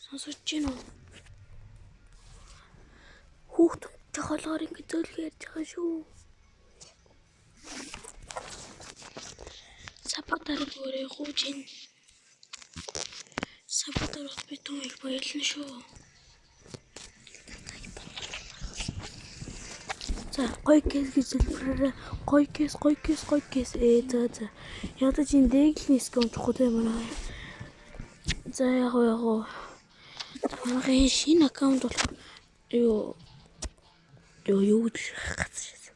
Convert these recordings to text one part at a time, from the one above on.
Сонсож байна уу? Хүүхд жохолоор ингэ зөөлгөө ярьж байгаа шүү. Сапатар бүрээ хууж ин. Сапатар би түүнийг баярлна шүү. За гоё гэс гэж хэлбэрээр гоё гэс за. Ядаж энэ дэглэний ском чухал юм аа. За яг. Манайхын шинэ аккаунт болохоор юу гэж гацчихсан.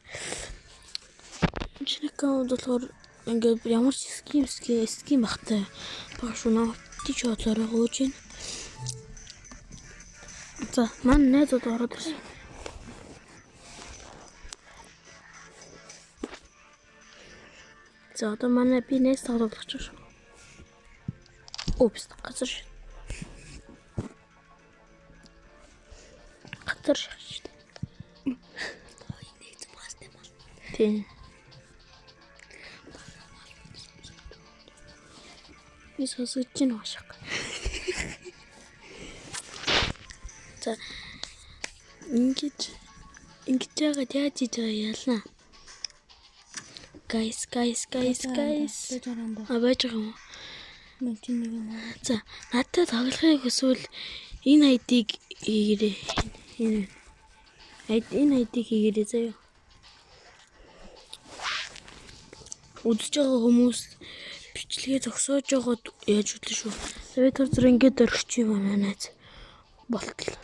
Шинэ аккаунт болохоор ингээд ямар ч ским бахтай баг шүү наа. Тийч бодлороо гооч ин. За маань найзууд ороод ирсэн. За одоо манай би найз тоглох шүү. Упс газар шүү. Газар шүү. Нэг зэмхастай мал. Тийм. Би сонсож чинь уушиг. За ингэж яагаад яаж хийж байгаа ялна. Guys. Байж байгаа юм. За надад тоглохыг эсвэл энэ ID-г хийгээрэй. Энэ ID-г хийгээрэй заяа. Үзэж байгаа хүмүүс бичлэгээ зогсоож байгаад яаж үтлээ шүү. Тэгээд тэр зэрэг ингээд орчих юм аа найз. Болтол.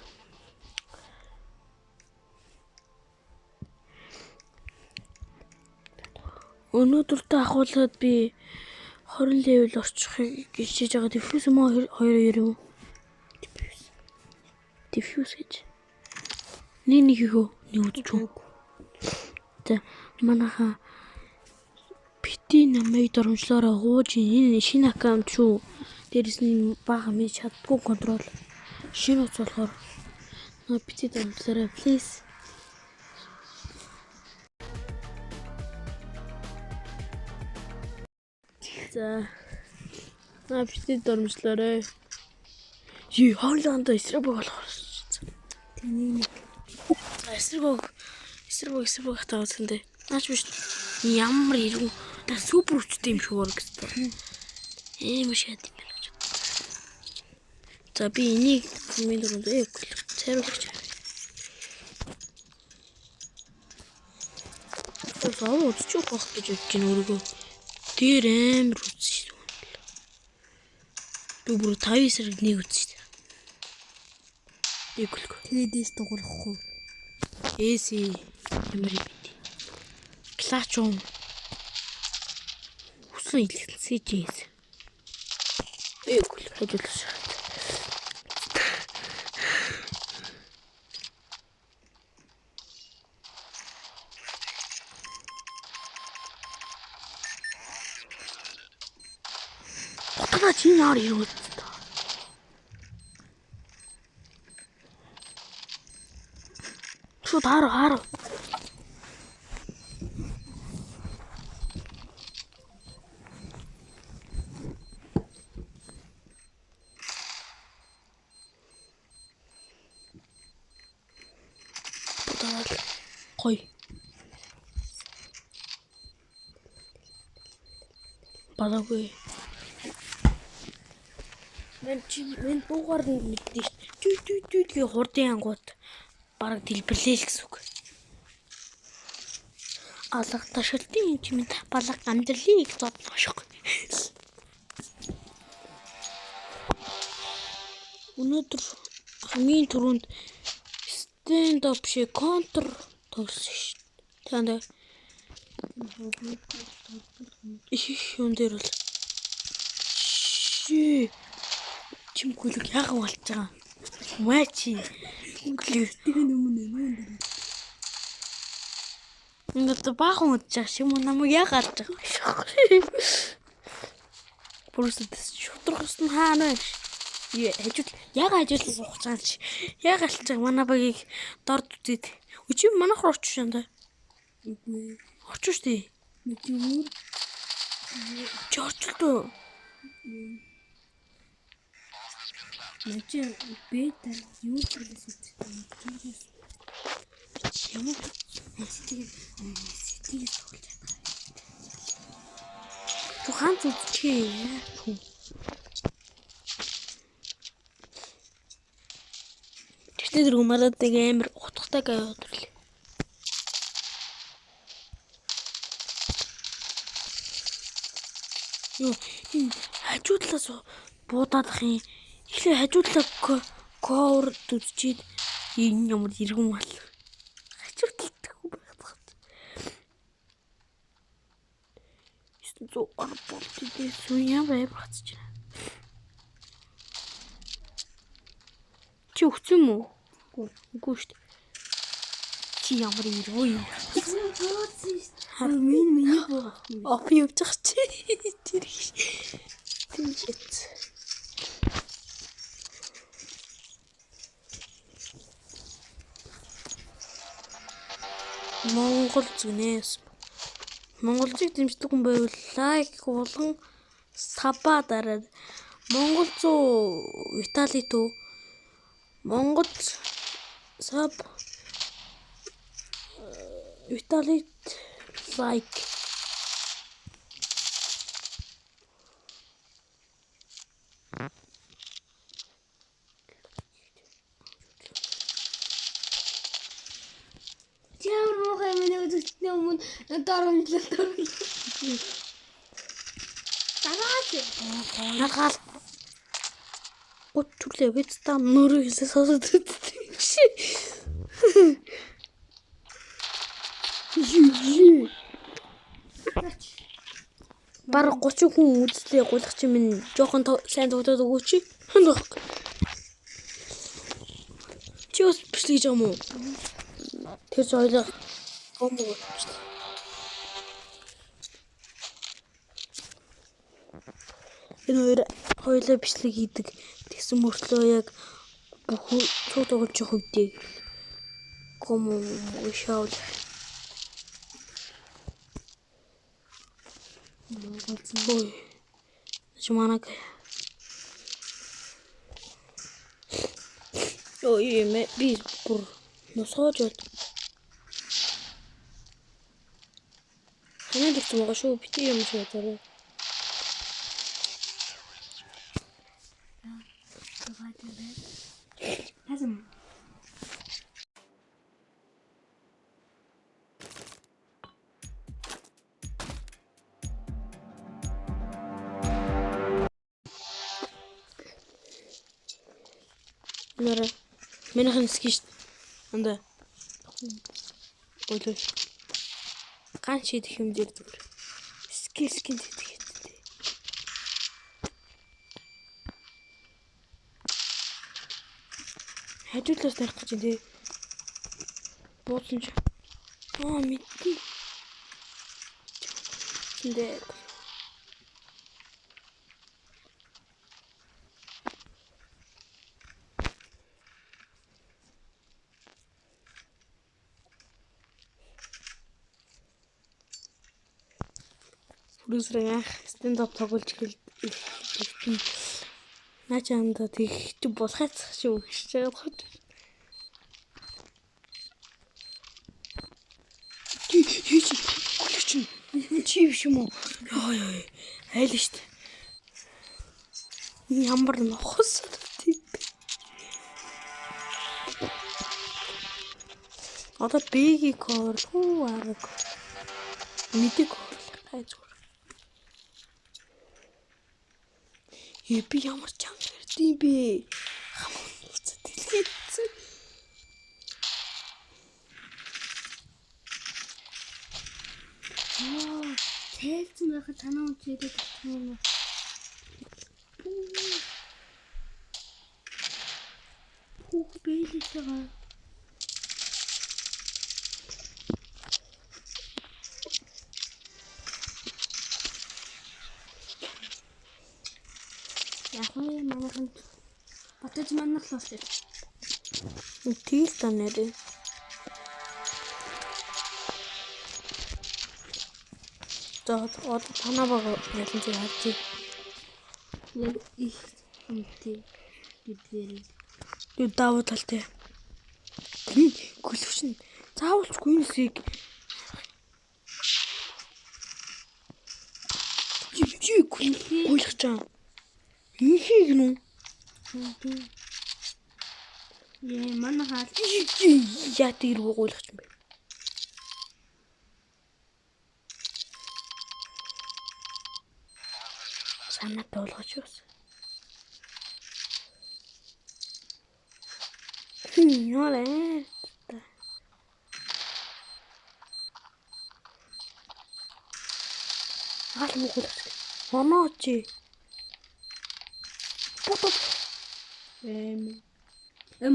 Өнөөдөртөө ахуулаад би 20 левел орчихыг хичээж байгаа. Diffuse мөн 2 юм уу? Diffuse гэж. Нэг юу үзчихв. За манайха бити намайг дөрмжлөөрөө гууж энэ шинэ аккаунт шүү. Дээрээс нь бага минь чаддгүй контрол. Шинэ утас болохоор бити дөрмжлөөрөө please. За бити дөрмжлөөрөө. Хойлоонд эсрэг болохоор. Тэнийг эсрэг хатаасан дээ. Наач биш. Ямар ирүү. Та супер хүчтэй юм шиг байна гэсэн. Ийм шат юм байна. За би энийг комент руу цайруулж. Зав үзчих байх гэж бодож байна өөрийгөө. Тэр амар үзсэн шүү. Би бүр 5 эсрэг нэг үзсэн. TDS дуурахгүй. Эси ямар юм бэ? Клачом. Усан илгэн CJS. Хэжүүлж. Отоо чи яар юу? Шууд хараа. Гой. Балаагүй. Мен буугаар мэддээ шүү. Түй хурдын ангууд бараг дэлбэрлээ л гэсэн үг. Алга ташилтын юм чимээ балаг амдэрлийг зодлоо шог. Өнөөдөр хамгийн түрүүнд stand up шиг контр тоглосон шүү. Танд их юм дээр бол чимгүлэг яга болж байгаа. Мачи Гүлэртийн өмнө юм. ингээд баахан удаж юм намайг яагаад байгаа юм. Бүрсэд шутрахс нь хаана вэ? Яагаад хажуул суух цаан чи. Яагаад л цаг манай багийг дорд үзээд. Өчиг манайх руу очиж шандаа. Очиж штий. Мэдээ. Чорчлоо. Начи бета юу талаас үүсгэж Ямар сэтгээс тоглож байгаа. Чу ганц үзчихээ. Тэгтээ тэр гумарадаг амар утгатай гайвууллаа. Юу энэ хажуудлаас буудаадах юм. Эхлээ хажуудлаа ковер дүзчихэд энэ ямар иргэн мал. Хажуудлах юм байх. 900 гар болт дээ. Сүнья байв хацж байна. Чи өгсөн юм уу? Үгүй шүү дээ. Чи ямар ирвөө юм. Миний боо. Опи явчих чи. Тэр тийчээц. Монгол зүнээс. Монголчууд дэмждэг хүн байвал лайк болон саба дараад Монгол 100 Итали туу Монгол саб Италид лайк Ямар муухай миний үзэгчний өмнө дарамжлал. нагаал гутүлээ вэцта нөрөөсөө сосод чи Бараг 30 хүн үзлээ гулах чи минь жоохон сайн тогтоод өгөөч чи. Чи бас бичлэж байгаа юм уу? Тэр соёлоо гомбоо. Энэ хоёулаа бичлэг хийдэг. Тэгсэн мөртлөө яг бүх цуг тоглож явах үедээ гомбоо шаул. Ой. Чуманаг. Ой, би бүр носоож бод. Ханаа дэх юм шүү. Бити юм шүү заруу. Хазам. Нара менийхэн скиш анда ойлоо ганц шийдэх юм дээр зүгээр скин гэдэг. Хажуудлаас тарих гэж дээ. Буусан ч. Мэдээ. Тэндээ Бүрсрэг стендап тоглож эхэлсэн. Наачаанда тэгч болохоц шүү гэж байгаа хот. Чи биш юм уу? Яа. Айл штт. Ямар нохос тийм. Одоо бэги ковер хуу арга. Мэдээ хайц. Би ямар ч юм ярьдیں бэ? Хамаа нүцэд дэлгэцсэн. Тэлцэн байхад танаа үнчээдэг юм. Хүүх бэлээсээ. Яхаа манайхан батж маннахлаа шүү. Тэгэл та нэрээ. Одоо танаа баг ялан зэрэг харчих. Яг их үнэтэй. гэдгээр. Юу давуу талтай. Гүлвшин заавалчгүй энэ хэсгийг чи гүйлгэж чам. Ихийг нү. Манай хаал Яа тэргүй гуйлгаж юм бэ? Санаа болгож юус. Яалаа. Аал муугуулж. Онооч. Бот.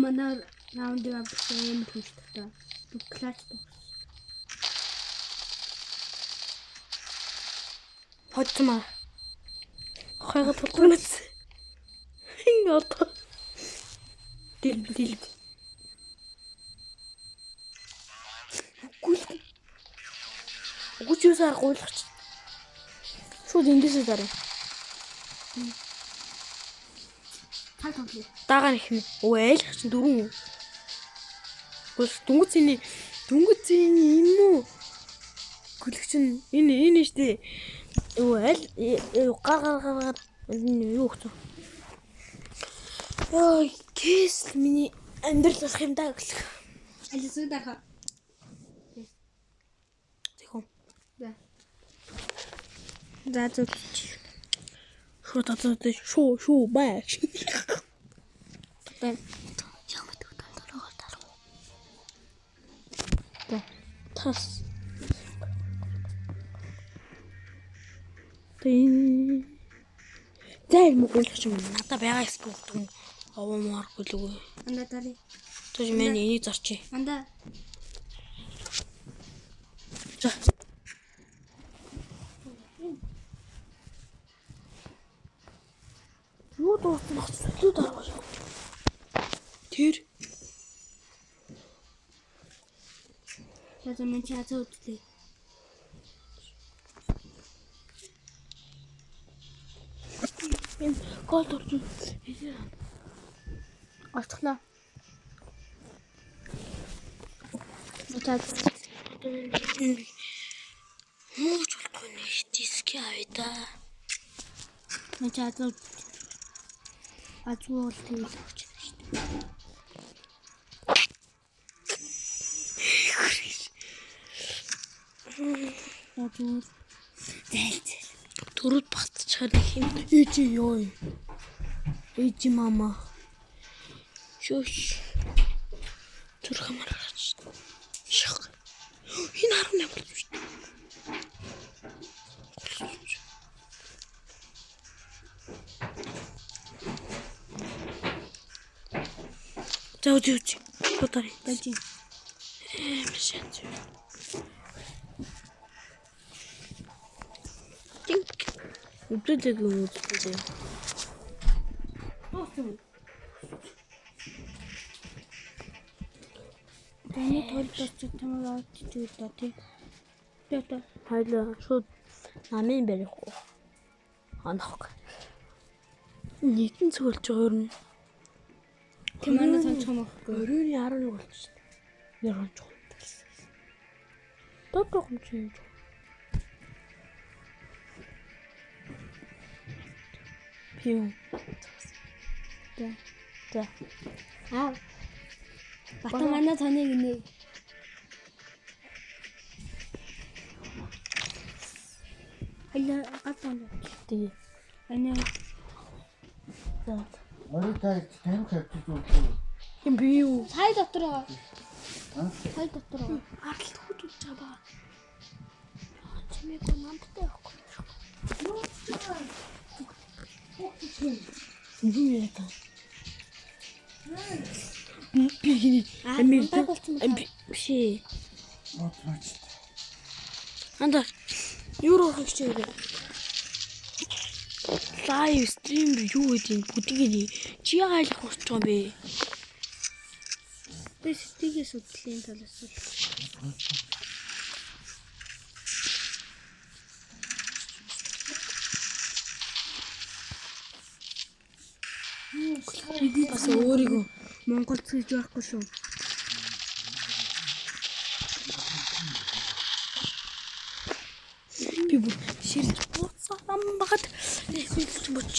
манай раунд авсан хүчтэй. Клач тоо. Хотмаа. Хайгаад тулгунаас. Хин одоо. Дил. Гүчөөсөр гуйлгач. Шууд эндээсээ дараа. Цаа тоглоо. Дагаа нэхнэ. Айлах чинь дөрөв. Дүнгүцэний энэ үү? Гүлгч нь энэ штэ. Айл гар юу гэж. Ой, кэс миний амьдрал болох юм даа гэх. Алисуу даха. Тэхүү. За зөв. Шуу бай. Тэ. Ямар дөрөв. Тас. Зай мөгөлч юм. Надаа байгаа спорт юм. Авамаар гүлгүй. Анда тари. Тож миний энийг зарчи. Анда. За. Юу дуусна хэцүү дараач. Тэр За мен чаа зүтлээ. энэ гол орж. Очихлоо. Чаа. Мууч болохгүй нэг диски авъя. Мен чаа зүт. Ажуул тэгэл авч байна шүү дээ. Ажуул. Зэл. Төрөд батчихаар юм. Ээжи ёо. Ээжи мама. Шүш. Төрхмөр гарч. Шах. Энэ 18 болж шүү дээ. Зөөж. Потори. Бажи. Мшаач. Тинк. Үдэлэг юм уу? Таны толдоч чамайг авчиж өгдөө тий. Тэ. Хоёлаа шууд намын барих уу? Анах. Нийтэн цөөлж байгаа юм. Тэмээ сончхон өгөхгүй. Өрөөний 11 болчихсон. Яран чухал. Тотох юм чи. Пиу. Тэ. Батан манай цаныг нэ. Хайла гатан. Тэгээ. Ане. За. Оройтой таних хавчиж өгөө. Юм би юу? Сая дотор байгаа. Сая дотор байгаа. Аралт хүүд чабаа. Чимээ гоо намтай байхгүй. Юу яа та? Би гинэ. Амби ши. Отмач. Анда. Юу руу хичээгээ. Live stream юу гэдэг бүдгийг чи айлах болж байгаа юм бэ? Би стигээ судлын талаас нь. Яасан өөрийгөө Монголд гэж байхгүй шүү. би бүр ширж буцаан багт хэлж боч.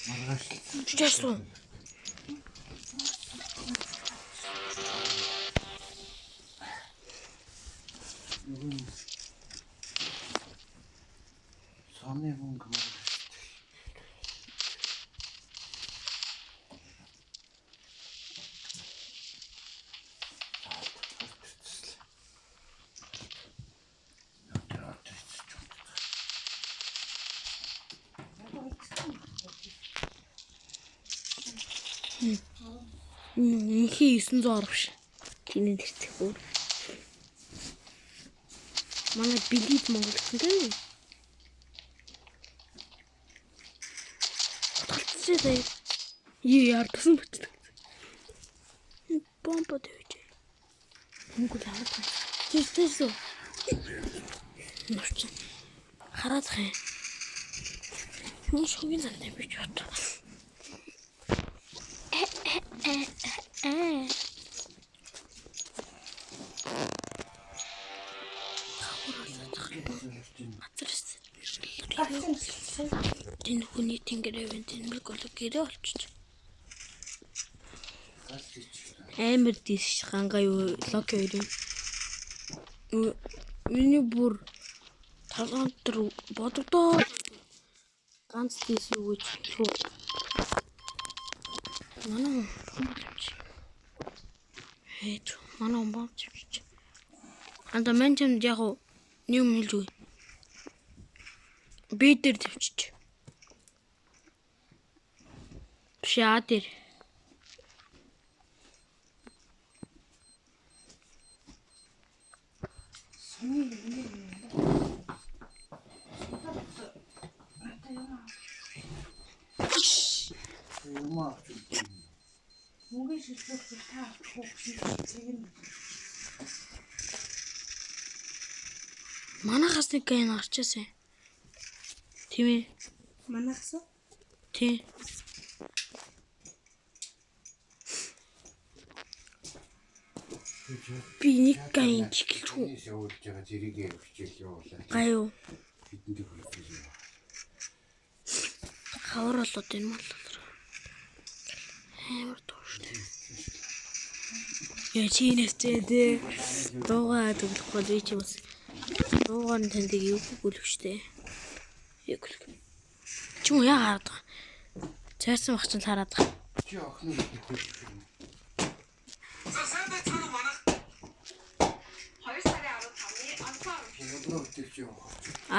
Маргааш Чэсүү. Сомны мөнгө маргааш. Инхи 900 биш. Чиний тэртэх өөр. Манай билет Монгол гэдэг. Хатчихээ. Яартсан бочтой. Бомба дэвэж. Мөнгө авах. Тэстэсөө. Нүч. Хараад хай. Юу шогийн зандаа бич бат. Тэн хүний тэнгэрээ тэнбэр голог гэрээ олчих. Амар дийш гангаа юу локи хоёрын. Миний бүр талаан дээр бодогдоо. Ганц дийш юу гэж шүү. Манай Хэд манай бомч. Анда менчэнд яг юм хэлж үгүй. Би дээр тавьчих. Шаа дээр. Юмаа. Мөнгөний шилжүүлэх та авахгүй. Манайхаас нэг гэн гарчаасан. Тийм ээ. Манайхаас уу? Тийм. Би нэг гэн чиглэв. Явуулж байгаа зэрэг хичээл явуулаад. Гаяа. Бидэнд хүрэх. Хавар болоод энэ мал. Амар тууш. Я чинээстэй дуугаа төглөхгүй би ч бас дуугаар нь танд юу гүйлэх штэ. Яг л. Чүм яагаад байгаа. Цайсан бах чинь хараад байгаа. Чи охин уу?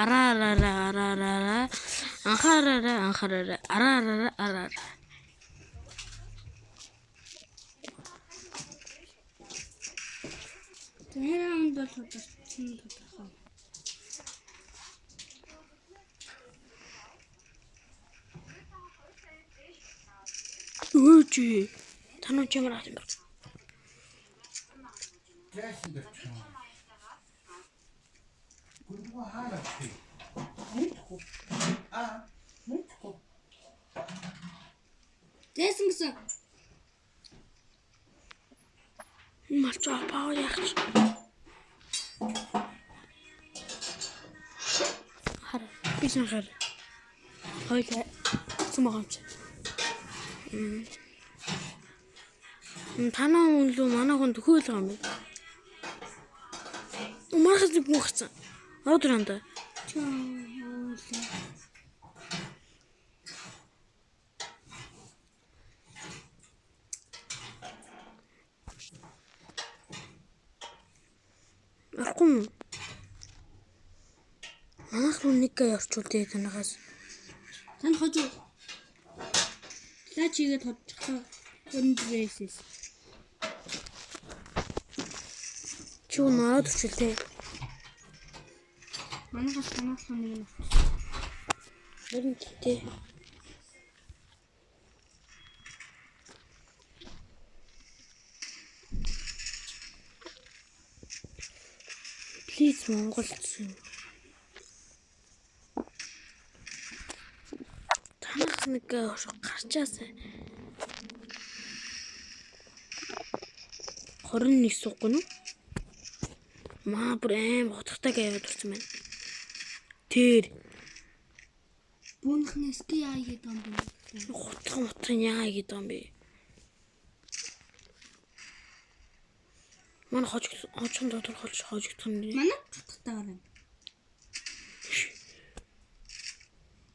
Араараа анхаараа. Тэрэн бол тодорхой. Үгүй танаа чамраа юм байна. Яасан дэ? Гүргүү хаалаа. Мэдгүй. Дэсэн гэсэн. Малч апаа яах. Хар бишэн хар. Хойлоо сумагч. Танаа үнлүү манай хүн төхөөл байгаа юм байна. Умархас нэг мөхцөн. Одранда. Акум. Манайх руу нэг явуул дээ танахаас. Тань хожуу. Лаач игээд хоцчихлоо. Өндрээсээс. Чуу наад өчөлтэй. Манайхаас танаас нэг. Харин тээ. Плиз Монголч. Танаас нэг гарчаасаа. 21 суухгүй нү? Маа бүр аим хотготой яваад урсан байна. Тэр Бүнхнээс ки яа гэдэг юм бэ? хотгон яа гэдэг юм бэ? Манай хожигдсон тодорхойлж хожигдсон нэ. Манай утгатайгаар юм.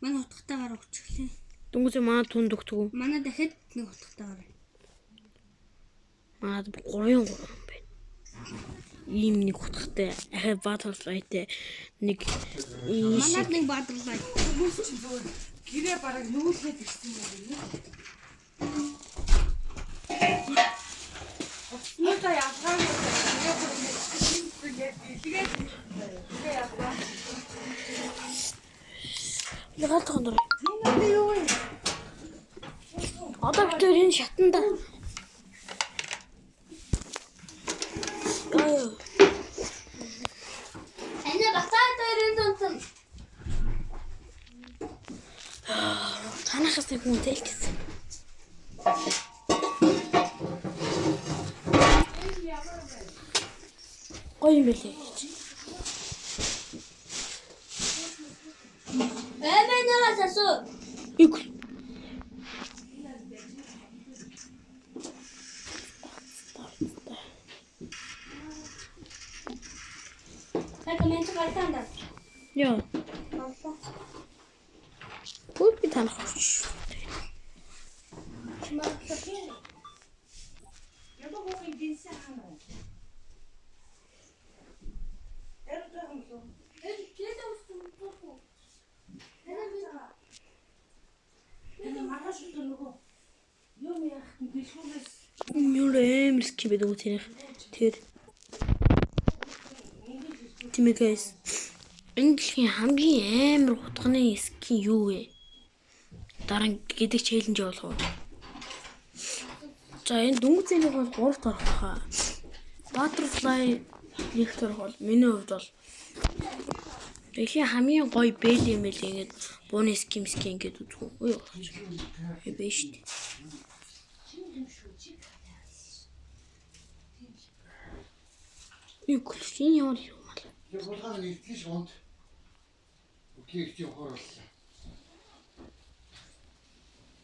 Манай утгатайгаар өчглээ. Дүнгийн маа түнд өгтгөө. Манай дахиад нэг утгатайгаар. Манад 3 юм байна. Ийм нэг утгатай ахаа бааталгайтай нэг Манад нэг бааталгай. Гэрээ бараг нүүлгээд ирсэн юм байна. Оцноо явган ягаад тондор. Одоо битүүр энэ шатанда. Эне бацаа дээрэн дунсан. Танахаас нэг хүн тэл гэсэн. Гоё юм билээ. Эмэнээс асуу. Ик. Комент гартанда. Яа. Бүгд би танах авч. Нүрэ миски бэдэг үтэнийх. Тэр. Тимэгэс. Энэхийн хамгийн амар хутганы ски юу вэ? Дараа нь гэдэг челленж явуулах уу? За энэ дүнгийн бол 3 дахь орох хаа. Butterfly reactor бол миний хувьд бол хамгийн гоё бэл юм байл ингээд бууны скимски ингээд үзгүй. Ой. Бэ штт. Юу клин яа юм аа. Я болгоо нэгтгэж гонд. Окей, их явахаар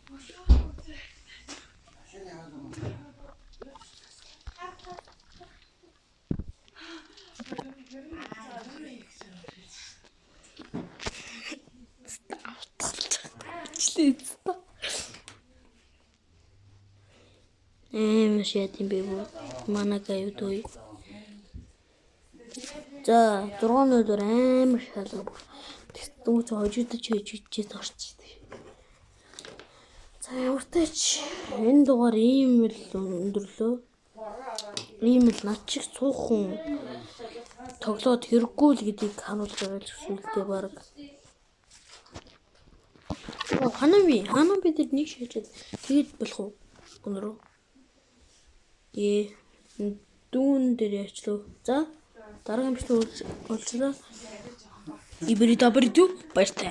боллоо. Маш ядын бэ бо. Манага юу дөө. За 6 өнөдөр амар шалгав. Тэгтүүц хожигдож хийж орчихсон. За явартай ч энэ дугаар ийм л өндөрлөө. Ийм л над шиг цуух хүн тоглоод хэрэггүй л гэдгийг харуулж байгаа зүйлтэй баг. Ханаа бид нэг шийдээд тэгэд болох уу? Өнөрөө. Дүүн дээр яачлаа. За дараагийн бичлэг уулзлаа. Ибри дабридүү баяртай.